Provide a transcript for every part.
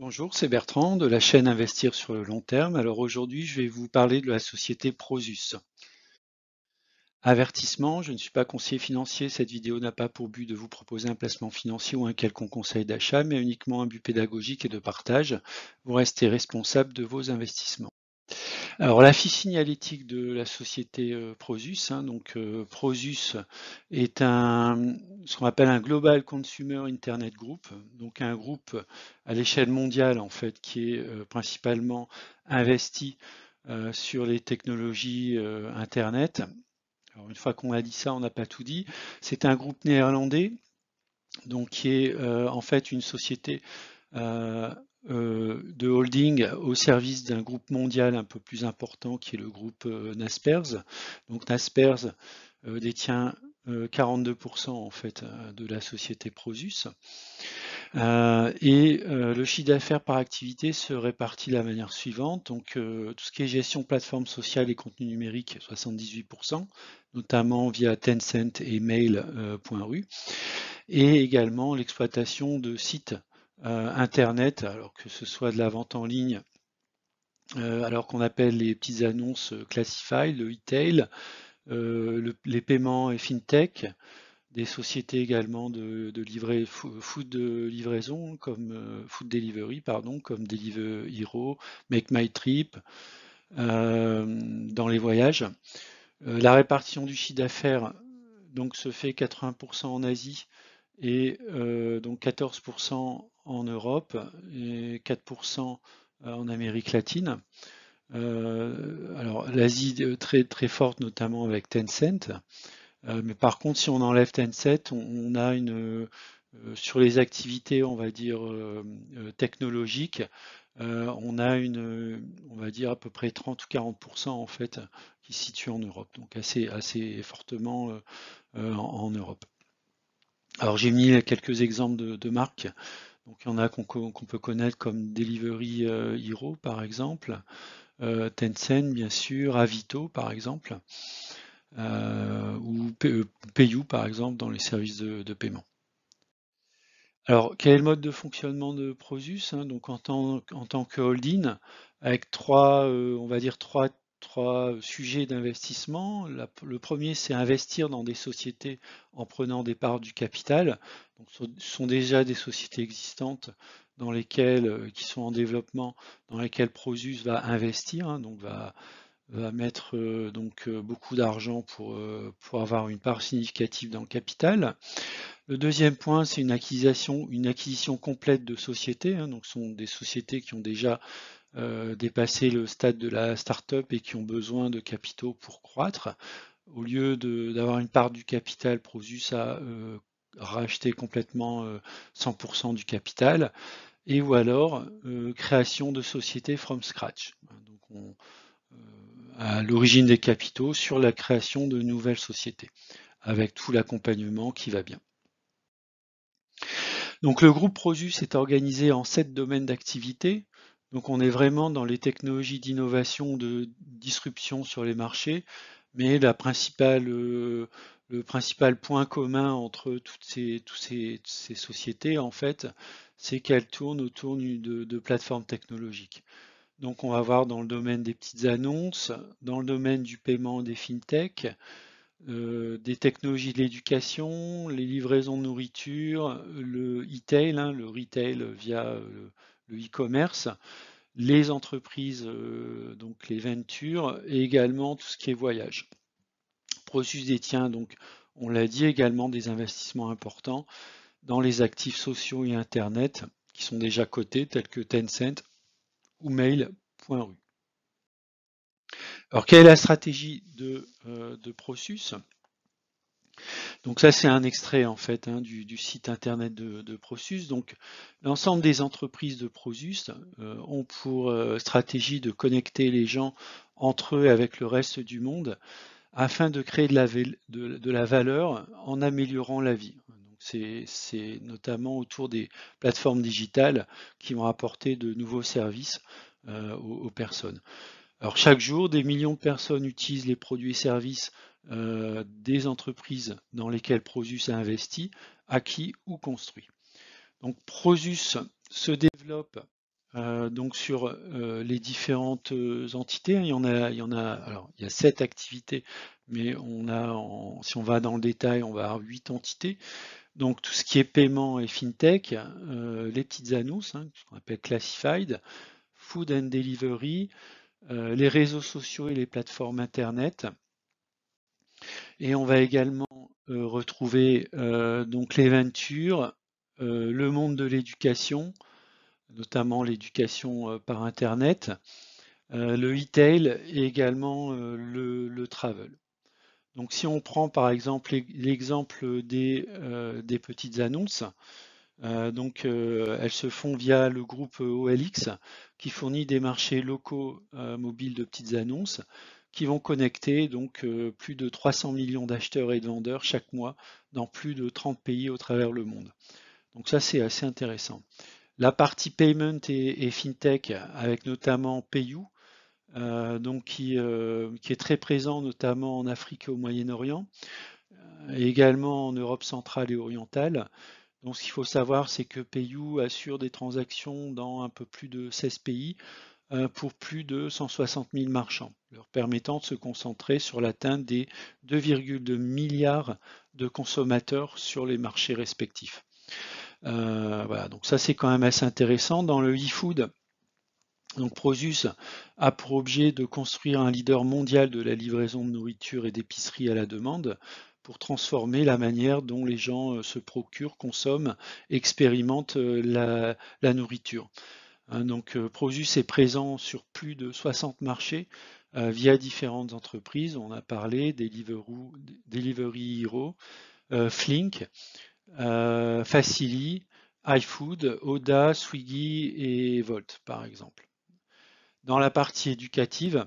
Bonjour, c'est Bertrand de la chaîne Investir sur le long terme. Alors aujourd'hui, je vais vous parler de la société Prosus. Avertissement, je ne suis pas conseiller financier. Cette vidéo n'a pas pour but de vous proposer un placement financier ou un quelconque conseil d'achat, mais uniquement un but pédagogique et de partage. Vous restez responsable de vos investissements. Alors la fiche signalétique de la société Prosus, Prosus est ce qu'on appelle un Global Consumer Internet Group, donc un groupe à l'échelle mondiale en fait qui est principalement investi sur les technologies Internet. Alors une fois qu'on a dit ça, on n'a pas tout dit. C'est un groupe néerlandais, donc qui est en fait une société euh, de holding au service d'un groupe mondial un peu plus important qui est le groupe Naspers. Donc Naspers détient 42% en fait de la société Prosus. Le chiffre d'affaires par activité se répartit de la manière suivante. Donc tout ce qui est gestion plateforme sociale et contenu numérique, 78%, notamment via Tencent et Mail.ru, et également l'exploitation de sites Internet, alors que ce soit de la vente en ligne, alors qu'on appelle les petites annonces classified, le e-tail, les paiements et fintech, des sociétés également de food de livraison, comme food delivery, pardon, comme Deliver Hero, Make My Trip, dans les voyages. La répartition du chiffre d'affaires donc se fait 80% en Asie et donc 14% en Europe et 4% en Amérique latine. Alors l'Asie très très forte notamment avec Tencent, mais par contre si on enlève Tencent, on a sur les activités on va dire technologiques, on a on va dire à peu près 30 ou 40% en fait qui se situe en Europe, donc assez fortement en Europe. Alors j'ai mis quelques exemples de marques. Donc il y en a qu'on peut connaître comme Delivery Hero par exemple, Tencent bien sûr, Avito par exemple, ou PayU par exemple dans les services de paiement. Alors quel est le mode de fonctionnement de Prosus, hein, donc en tant que holding, avec on va dire trois sujets d'investissement. Le premier, c'est investir dans des sociétés en prenant des parts du capital. Donc, ce sont déjà des sociétés existantes qui sont en développement, dans lesquelles Prosus va investir, hein, donc va mettre beaucoup d'argent pour avoir une part significative dans le capital. Le deuxième point, c'est une acquisition complète de sociétés, hein, donc ce sont des sociétés qui ont déjà dépassé le stade de la start-up et qui ont besoin de capitaux pour croître. Au lieu d'avoir une part du capital, Prosus a racheté complètement 100% du capital, et ou alors création de sociétés from scratch. Donc à l'origine des capitaux sur la création de nouvelles sociétés, avec tout l'accompagnement qui va bien. Donc le groupe Prosus est organisé en 7 domaines d'activité. Donc on est vraiment dans les technologies d'innovation, de disruption sur les marchés, mais le principal point commun entre toutes ces sociétés, en fait, c'est qu'elles tournent autour de plateformes technologiques. Donc on va voir dans le domaine des petites annonces, dans le domaine du paiement des fintech, des technologies de l'éducation, les livraisons de nourriture, le e-tail, hein, le retail via le e-commerce, les entreprises, donc les ventures, et également tout ce qui est voyage. Prosus détient donc, on l'a dit, également des investissements importants dans les actifs sociaux et Internet qui sont déjà cotés, tels que Tencent ou Mail.ru. Alors, quelle est la stratégie de Prosus? Donc ça, c'est un extrait en fait hein, du site internet de Prosus. Donc l'ensemble des entreprises de Prosus ont pour stratégie de connecter les gens entre eux et avec le reste du monde afin de créer de la valeur en améliorant la vie. Donc c'est notamment autour des plateformes digitales qui vont apporter de nouveaux services aux personnes. Alors chaque jour, des millions de personnes utilisent les produits et services des entreprises dans lesquelles Prosus a investi, acquis ou construit. Donc Prosus se développe Donc sur les différentes entités, il y en a, alors il y a 7 activités, mais si on va dans le détail, on va avoir 8 entités. Donc tout ce qui est paiement et fintech, les petites annonces, ce qu'on appelle classified, food and delivery, les réseaux sociaux et les plateformes internet. Et on va également retrouver donc les ventures, le monde de l'éducation, notamment l'éducation par internet, le retail et également le travel. Donc si on prend par exemple l'exemple des petites annonces, elles se font via le groupe OLX qui fournit des marchés locaux mobiles de petites annonces qui vont connecter donc plus de 300 millions d'acheteurs et de vendeurs chaque mois dans plus de 30 pays au travers le monde. Donc ça c'est assez intéressant. La partie payment et fintech avec notamment PayU, qui est très présent notamment en Afrique et au Moyen-Orient, et également en Europe centrale et orientale. Donc, ce qu'il faut savoir, c'est que PayU assure des transactions dans un peu plus de 16 pays pour plus de 160 000 marchands, leur permettant de se concentrer sur l'atteinte des 2,2 milliards de consommateurs sur les marchés respectifs. Voilà, donc ça c'est quand même assez intéressant. Dans le e-food, donc Prosus a pour objet de construire un leader mondial de la livraison de nourriture et d'épicerie à la demande pour transformer la manière dont les gens se procurent, consomment, expérimentent la nourriture. Donc Prosus est présent sur plus de 60 marchés via différentes entreprises. On a parlé Delivery Hero, Flink, Facili, iFood, Oda, Swiggy et Volt par exemple. Dans la partie éducative,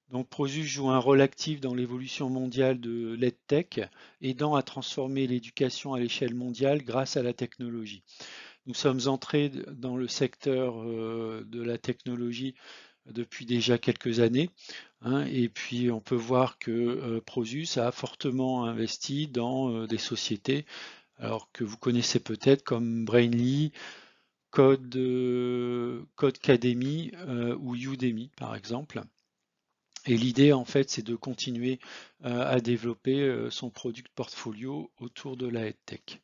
donc Prosus joue un rôle actif dans l'évolution mondiale de l'EdTech, aidant à transformer l'éducation à l'échelle mondiale grâce à la technologie. Nous sommes entrés dans le secteur de la technologie depuis déjà quelques années, et puis on peut voir que Prosus a fortement investi dans des sociétés alors que vous connaissez peut-être comme Brainly, Codecademy ou Udemy par exemple. Et l'idée, en fait, c'est de continuer à développer son product portfolio autour de la EdTech.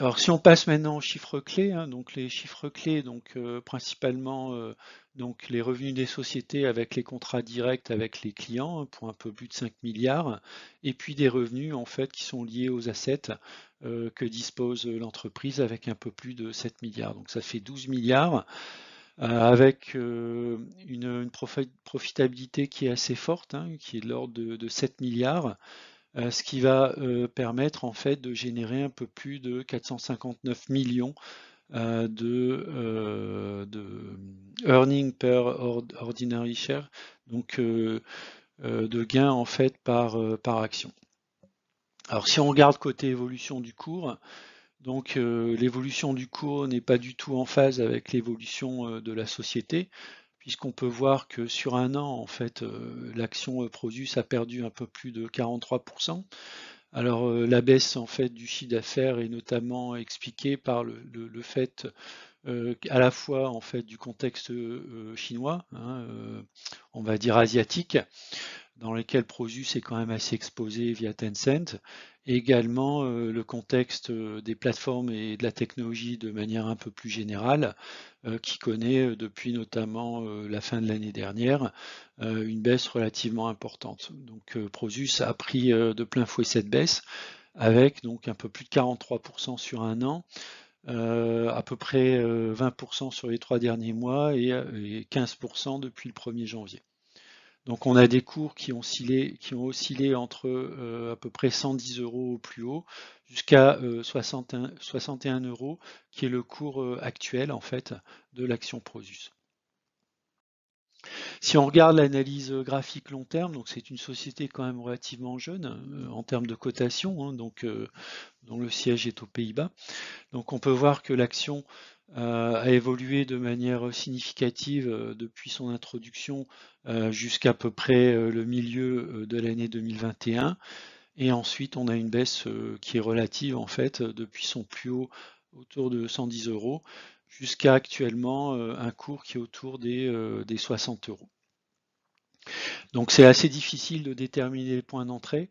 Alors, si on passe maintenant aux chiffres clés, donc les chiffres clés, donc principalement donc les revenus des sociétés avec les contrats directs avec les clients pour un peu plus de 5 milliards, et puis des revenus en fait qui sont liés aux assets que dispose l'entreprise avec un peu plus de 7 milliards. Donc ça fait 12 milliards. Avec une profitabilité qui est assez forte, qui est de l'ordre de 7 milliards, ce qui va permettre en fait de générer un peu plus de 459 millions de earning per ordinary share, donc de gains en fait par action. Alors si on regarde côté évolution du cours, donc l'évolution du cours n'est pas du tout en phase avec l'évolution de la société, puisqu'on peut voir que sur un an, en fait, l'action Produce a perdu un peu plus de 43%. Alors la baisse en fait du chiffre d'affaires est notamment expliquée par le fait à la fois en fait du contexte chinois, on va dire asiatique, dans lesquels Prosus est quand même assez exposé via Tencent, et également le contexte des plateformes et de la technologie de manière un peu plus générale, qui connaît depuis notamment la fin de l'année dernière une baisse relativement importante. Donc Prosus a pris de plein fouet cette baisse, avec donc un peu plus de 43% sur un an, à peu près 20% sur les 3 derniers mois et 15% depuis le 1er janvier. Donc on a des cours qui ont oscillé entre à peu près 110 euros au plus haut jusqu'à 61 euros, qui est le cours actuel en fait de l'action Prosus. Si on regarde l'analyse graphique long terme, donc c'est une société quand même relativement jeune en termes de cotation, dont le siège est aux Pays-Bas. Donc on peut voir que l'action a évolué de manière significative depuis son introduction jusqu'à peu près le milieu de l'année 2021. Et ensuite, on a une baisse qui est relative en fait depuis son plus haut autour de 110 € jusqu'à actuellement un cours qui est autour des 60 €. Donc c'est assez difficile de déterminer les points d'entrée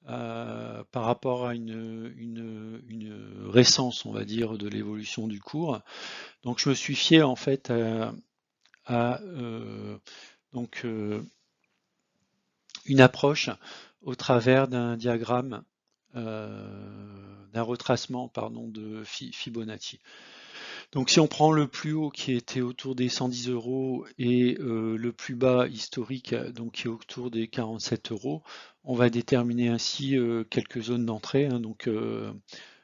par rapport à une récence, on va dire, de l'évolution du cours. Donc je me suis fié en fait à donc une approche au travers d'un diagramme, d'un retracement pardon, de Fibonacci. Donc si on prend le plus haut qui était autour des 110 € et le plus bas historique donc qui est autour des 47 €, on va déterminer ainsi quelques zones d'entrée, hein, donc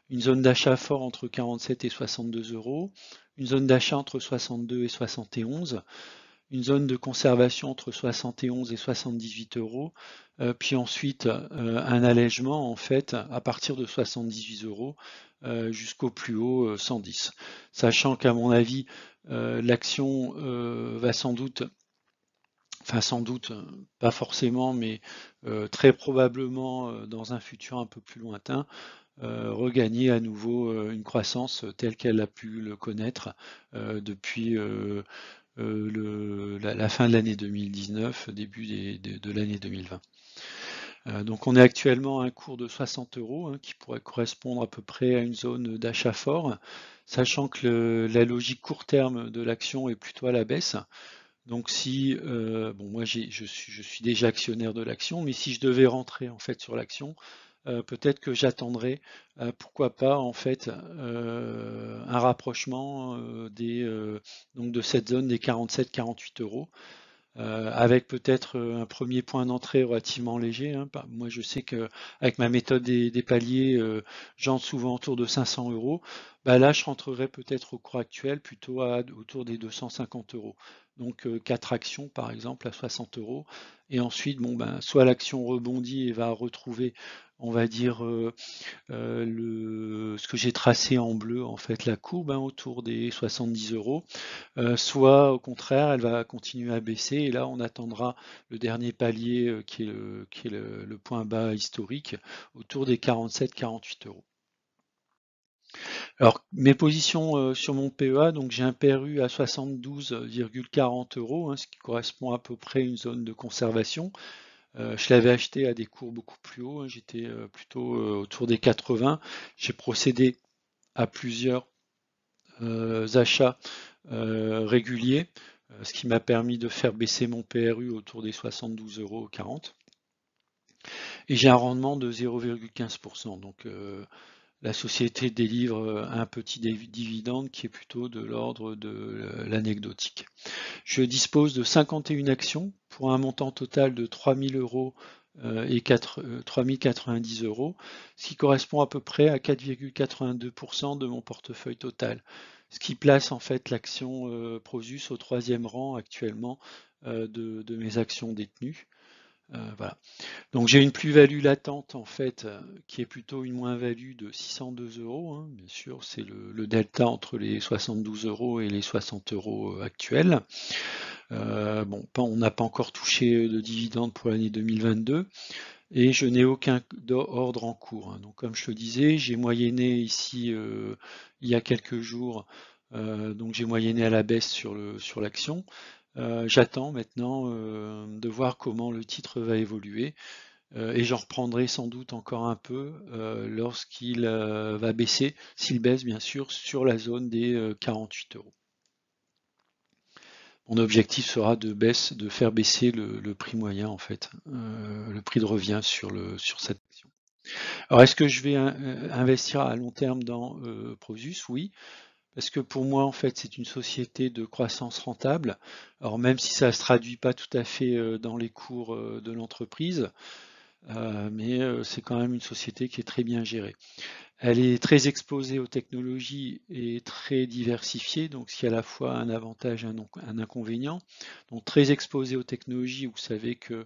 une zone d'achat fort entre 47 et 62 €, une zone d'achat entre 62 et 71, une zone de conservation entre 71 et 78 €, puis ensuite un allègement en fait à partir de 78 € jusqu'au plus haut 110. Sachant qu'à mon avis, l'action va sans doute, enfin sans doute, pas forcément, mais très probablement dans un futur un peu plus lointain, regagner à nouveau une croissance telle qu'elle a pu le connaître depuis la fin de l'année 2019, début de l'année 2020. Donc on est actuellement à un cours de 60 € hein, qui pourrait correspondre à peu près à une zone d'achat fort, sachant que la logique court terme de l'action est plutôt à la baisse. Donc si, bon moi je suis déjà actionnaire de l'action, mais si je devais rentrer en fait sur l'action, peut-être que j'attendrai, pourquoi pas en fait un rapprochement donc de cette zone des 47-48 €. Avec peut-être un premier point d'entrée relativement léger, hein. Moi, je sais que avec ma méthode des paliers, j'entre souvent autour de 500 €. Bah là, je rentrerai peut-être au cours actuel plutôt autour des 250 €. Donc 4 actions par exemple à 60 €. Et ensuite, bon ben, soit l'action rebondit et va retrouver, on va dire, ce que j'ai tracé en bleu, en fait, la courbe hein, autour des 70 €. Soit au contraire, elle va continuer à baisser et là on attendra le dernier palier qui est le point bas historique autour des 47-48 €. Alors mes positions sur mon PEA, donc j'ai un PRU à 72,40 €, hein, ce qui correspond à peu près à une zone de conservation. Je l'avais acheté à des cours beaucoup plus hauts, hein, j'étais plutôt autour des 80. J'ai procédé à plusieurs achats réguliers, ce qui m'a permis de faire baisser mon PRU autour des 72,40 €. Et j'ai un rendement de 0,15%. Donc la société délivre un petit dividende qui est plutôt de l'ordre de l'anecdotique. Je dispose de 51 actions pour un montant total de 3000 € et 3090 €, ce qui correspond à peu près à 4,82% de mon portefeuille total. Ce qui place en fait l'action Prosus au troisième rang actuellement de mes actions détenues. Voilà. Donc j'ai une plus-value latente en fait qui est plutôt une moins-value de 602 €, hein. Bien sûr, c'est le delta entre les 72 € et les 60 € actuels. Bon, on n'a pas encore touché de dividendes pour l'année 2022 et je n'ai aucun ordre en cours, hein. Donc comme je te disais, j'ai moyenné ici il y a quelques jours, donc j'ai moyenné à la baisse sur l'action. J'attends maintenant de voir comment le titre va évoluer et j'en reprendrai sans doute encore un peu lorsqu'il va baisser, s'il baisse bien sûr, sur la zone des 48 €. Mon objectif sera de faire baisser le prix moyen en fait, le prix de revient sur cette action. Alors est-ce que je vais investir à long terme dans Prosus? Oui, parce que pour moi en fait c'est une société de croissance rentable. Alors même si ça ne se traduit pas tout à fait dans les cours de l'entreprise, mais c'est quand même une société qui est très bien gérée. Elle est très exposée aux technologies et très diversifiée, donc ce qui est à la fois un avantage et un inconvénient. Donc très exposée aux technologies, vous savez que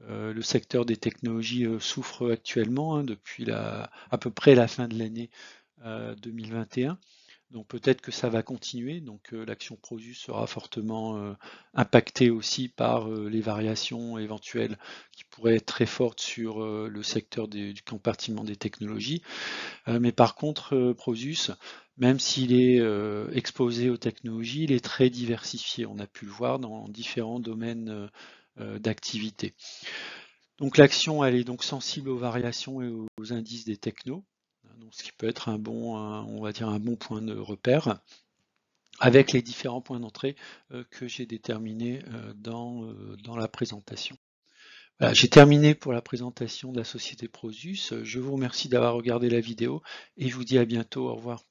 le secteur des technologies souffre actuellement hein, depuis à peu près la fin de l'année 2021. Donc peut-être que ça va continuer, donc l'action Prosus sera fortement impactée aussi par les variations éventuelles qui pourraient être très fortes sur le secteur du compartiment des technologies. Mais par contre, Prosus, même s'il est exposé aux technologies, il est très diversifié. On a pu le voir dans différents domaines d'activité. Donc l'action, elle est donc sensible aux variations et aux indices des technos, donc ce qui peut être on va dire un bon point de repère, avec les différents points d'entrée que j'ai déterminés dans la présentation. Voilà, j'ai terminé pour la présentation de la société Prosus. Je vous remercie d'avoir regardé la vidéo et je vous dis à bientôt. Au revoir.